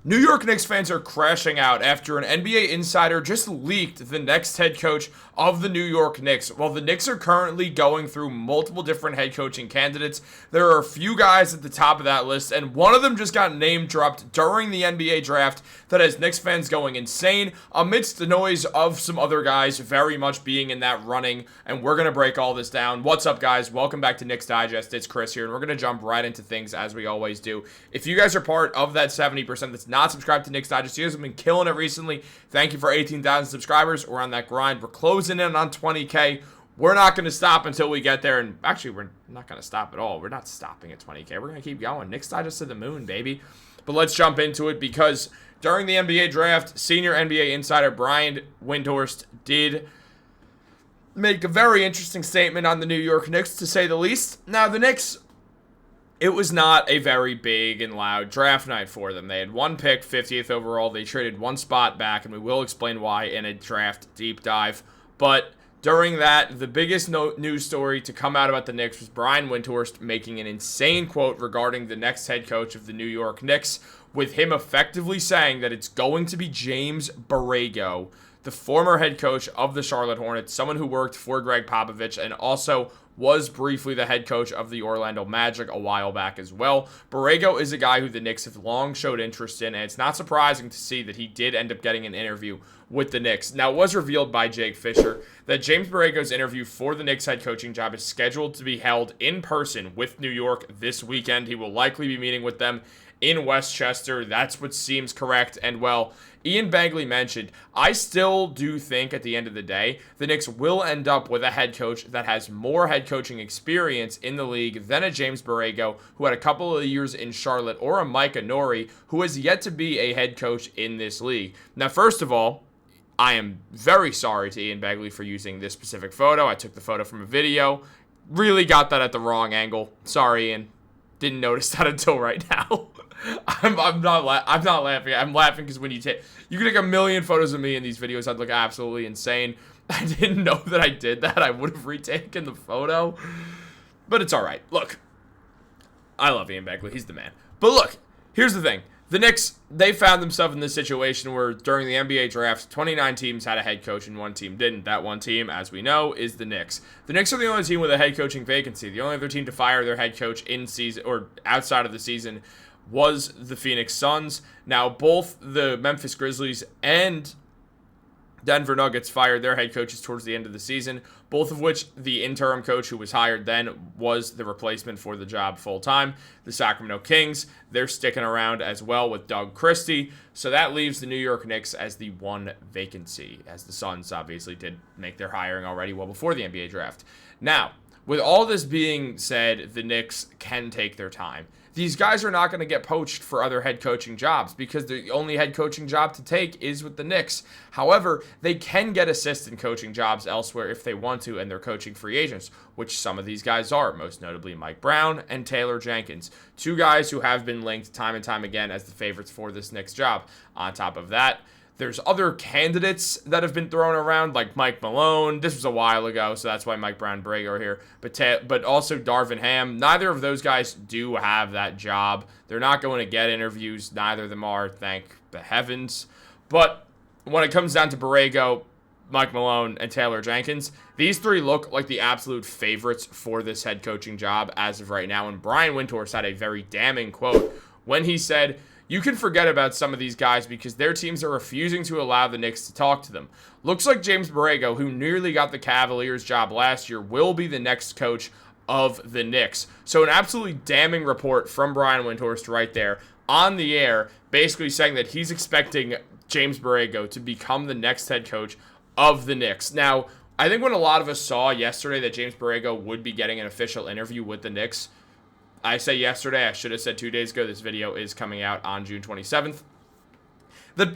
New York Knicks fans are crashing out after an NBA insider just leaked the next head coach of the New York Knicks. While the Knicks are currently going through multiple different head coaching candidates, there are a few guys at the top of that list, and one of them just got name dropped during the NBA draft that has Knicks fans going insane amidst the noise of some other guys very much being in that running, and we're going to break all this down. What's up, guys? Welcome back to Knicks Digest. It's Chris here, and we're going to jump right into things as we always do. If you guys are part of that 70% that's not subscribed to Knicks Digest, you guys have been killing it recently. Thank you for 18,000 subscribers. We're on that grind. We're closing in on 20K. We're not going to stop until we get there, and actually, we're not going to stop at all. We're not stopping at 20K. We're going to keep going. Knicks Digest to the moon, baby. But let's jump into it because during the NBA draft, senior NBA insider Brian Windhorst did make a very interesting statement on the New York Knicks, to say the least. Now, the Knicks, it was not a very big and loud draft night for them. They had one pick, 50th overall. They traded one spot back, and we will explain why in a draft deep dive. But during that, the biggest news story to come out about the Knicks was Brian Windhorst making an insane quote regarding the next head coach of the New York Knicks, with him effectively saying that it's going to be James Borrego, the former head coach of the Charlotte Hornets, someone who worked for Greg Popovich and also was briefly the head coach of the Orlando Magic a while back as well. Borrego is a guy who the Knicks have long showed interest in, and it's not surprising to see that he did end up getting an interview with the Knicks. Now, it was revealed by Jake Fisher that James Borrego's interview for the Knicks head coaching job is scheduled to be held in person with New York this weekend. He will likely be meeting with them in Westchester. That's what seems correct. And, well, Ian Begley mentioned, I still do think at the end of the day, the Knicks will end up with a head coach that has more head coaching experience in the league than a James Borrego, who had a couple of years in Charlotte, or a Mike Inori, who has yet to be a head coach in this league. Now, first of all, I am very sorry to Ian Begley for using this specific photo. I took the photo from a video. Really got that at the wrong angle. Sorry, Ian. Didn't notice that until right now. I'm not laughing. I'm laughing because when you can take a million photos of me in these videos, I'd look absolutely insane. I didn't know that I did that. I would have retaken the photo. But it's all right. Look, I love Ian Begley. He's the man. But look, here's the thing. The Knicks, they found themselves in this situation where during the NBA draft, 29 teams had a head coach and one team didn't. That one team, as we know, is the Knicks. The Knicks are the only team with a head coaching vacancy. The only other team to fire their head coach in season or outside of the season was the Phoenix Suns. Now, both the Memphis Grizzlies and Denver Nuggets fired their head coaches towards the end of the season, both of which the interim coach who was hired then was the replacement for the job full-time. The Sacramento Kings, they're sticking around as well with Doug Christie, so that leaves the New York Knicks as the one vacancy, as the Suns obviously did make their hiring already well before the NBA draft. Now, with all this being said, the Knicks can take their time. These guys are not going to get poached for other head coaching jobs because the only head coaching job to take is with the Knicks. However, they can get assistant coaching jobs elsewhere if they want to, and they're coaching free agents, which some of these guys are, most notably Mike Brown and Taylor Jenkins, two guys who have been linked time and time again as the favorites for this Knicks job. On top of that, there's other candidates that have been thrown around, like Mike Malone. This was a while ago, so that's why Mike Brown and Borrego are here. But also Darvin Ham. Neither of those guys do have that job. They're not going to get interviews. Neither of them are, thank the heavens. But when it comes down to Borrego, Mike Malone, and Taylor Jenkins, these three look like the absolute favorites for this head coaching job as of right now. And Brian Windhorst had a very damning quote when he said, "You can forget about some of these guys because their teams are refusing to allow the Knicks to talk to them. Looks like James Borrego, who nearly got the Cavaliers job last year, will be the next coach of the Knicks." So an absolutely damning report from Brian Windhorst right there on the air, basically saying that he's expecting James Borrego to become the next head coach of the Knicks. Now, I think when a lot of us saw yesterday that James Borrego would be getting an official interview with the Knicks, I say yesterday, I should have said 2 days ago. This video is coming out on June 27th.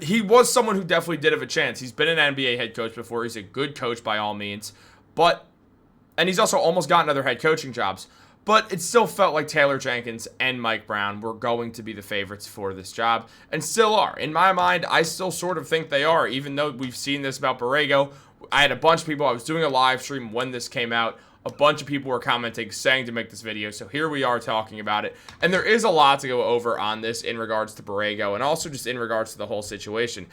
He was someone who definitely did have a chance. He's been an NBA head coach before. He's a good coach by all means. And he's also almost gotten other head coaching jobs. But it still felt like Taylor Jenkins and Mike Brown were going to be the favorites for this job, and still are. In my mind, I still sort of think they are, even though we've seen this about Borrego. I had a bunch of people. I was doing a live stream when this came out a bunch of people were commenting saying to make this video, so here we are talking about it. And there is a lot to go over on this in regards to Borrego and also just in regards to the whole situation.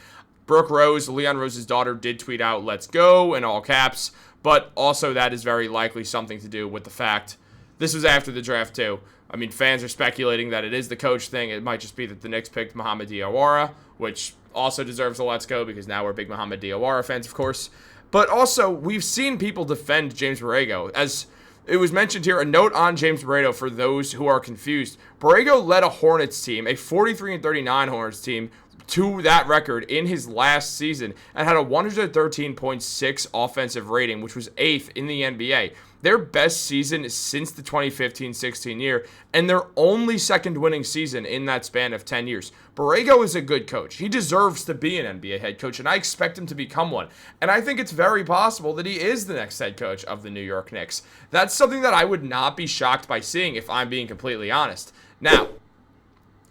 Brooke Rose, Leon Rose's daughter, did tweet out, "Let's go," in all caps, but also that is very likely something to do with the fact this was after the draft too. I mean, fans are speculating that it is the coach thing. It might just be that the Knicks picked Mohamed Diawara, which also deserves a let's go because now we're big Mohamed Diawara fans, of course. But also, we've seen people defend James Borrego. As it was mentioned here, a note on James Borrego for those who are confused. Borrego led a Hornets team, a 43-39 Hornets team, to that record in his last season and had a 113.6 offensive rating, which was 8th in the NBA. Their best season since the 2015-16 year, and their only second winning season in that span of 10 years. Borrego is a good coach. He deserves to be an NBA head coach, and I expect him to become one. And I think it's very possible that he is the next head coach of the New York Knicks. That's something that I would not be shocked by seeing if I'm being completely honest. Now,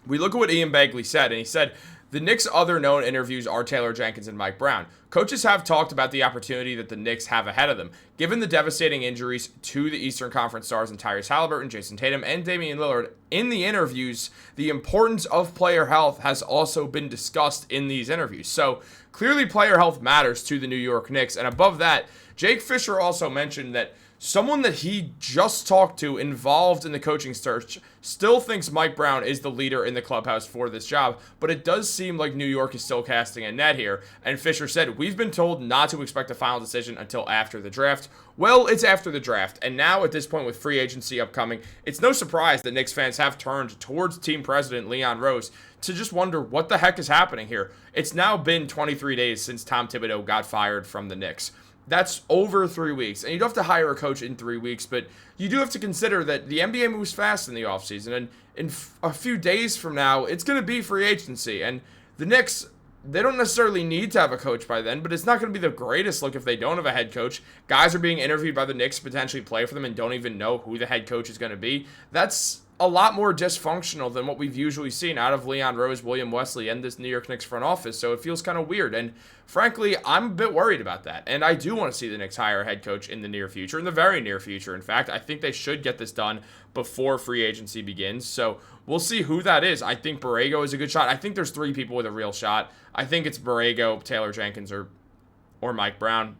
we look at what Ian Begley said, and he said, the Knicks' other known interviews are Taylor Jenkins and Mike Brown. Coaches have talked about the opportunity that the Knicks have ahead of them. Given the devastating injuries to the Eastern Conference stars and Tyrese Halliburton, Jason Tatum, and Damian Lillard in the interviews, the importance of player health has also been discussed in these interviews. So clearly player health matters to the New York Knicks. And above that, Jake Fisher also mentioned that someone that he just talked to involved in the coaching search still thinks Mike Brown is the leader in the clubhouse for this job, but it does seem like New York is still casting a net here. And Fisher said, we've been told not to expect a final decision until after the draft. Well, it's after the draft, and now at this point with free agency upcoming, it's no surprise that Knicks fans have turned towards team president Leon Rose to just wonder what the heck is happening here. It's now been 23 days since Tom Thibodeau got fired from the Knicks. That's over 3 weeks. And you don't have to hire a coach in 3 weeks, but you do have to consider that the NBA moves fast in the offseason. And in a few days from now, it's going to be free agency. And the Knicks, they don't necessarily need to have a coach by then, but it's not going to be the greatest look if they don't have a head coach. Guys are being interviewed by the Knicks to potentially play for them and don't even know who the head coach is going to be. That's a lot more dysfunctional than what we've usually seen out of Leon Rose, William Wesley, and this New York Knicks front office, so it feels kind of weird, and frankly, I'm a bit worried about that, and I do want to see the Knicks hire a head coach in the near future, in the very near future, in fact. I think they should get this done before free agency begins, so we'll see who that is. I think Borrego is a good shot. I think there's 3 people with a real shot. I think it's Borrego, Taylor Jenkins, or Mike Brown.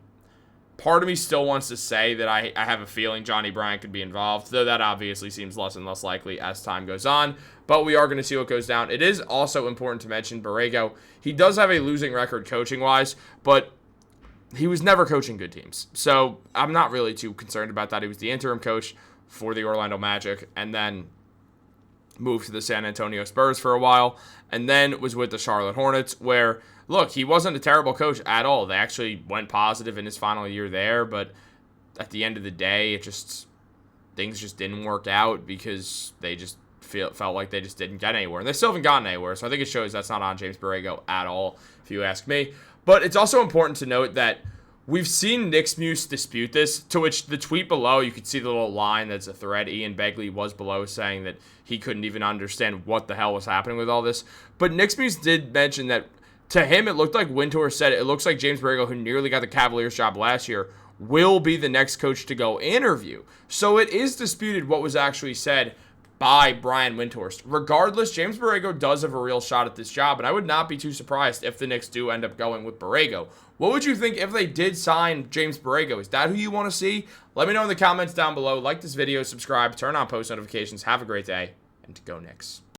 Part of me still wants to say that I have a feeling Johnny Bryant could be involved, though that obviously seems less and less likely as time goes on. But we are going to see what goes down. It is also important to mention Borrego. He does have a losing record coaching-wise, but he was never coaching good teams. So I'm not really too concerned about that. He was the interim coach for the Orlando Magic and then moved to the San Antonio Spurs for a while and then was with the Charlotte Hornets where, look, he wasn't a terrible coach at all. They actually went positive in his final year there, but at the end of the day, things just didn't work out because they just felt like they just didn't get anywhere. And they still haven't gotten anywhere, so I think it shows that's not on James Borrego at all, if you ask me. But it's also important to note that we've seen Knicks Muse dispute this, to which the tweet below, you could see the little line that's a thread. Ian Begley was below saying that he couldn't even understand what the hell was happening with all this. But Knicks Muse did mention that to him, it looked like Windhorst said it looks like James Borrego, who nearly got the Cavaliers job last year, will be the next coach to go interview. So it is disputed what was actually said by Brian Windhorst. Regardless, James Borrego does have a real shot at this job, and I would not be too surprised if the Knicks do end up going with Borrego. What would you think if they did sign James Borrego? Is that who you want to see? Let me know in the comments down below. Like this video, subscribe, turn on post notifications. Have a great day, and go Knicks.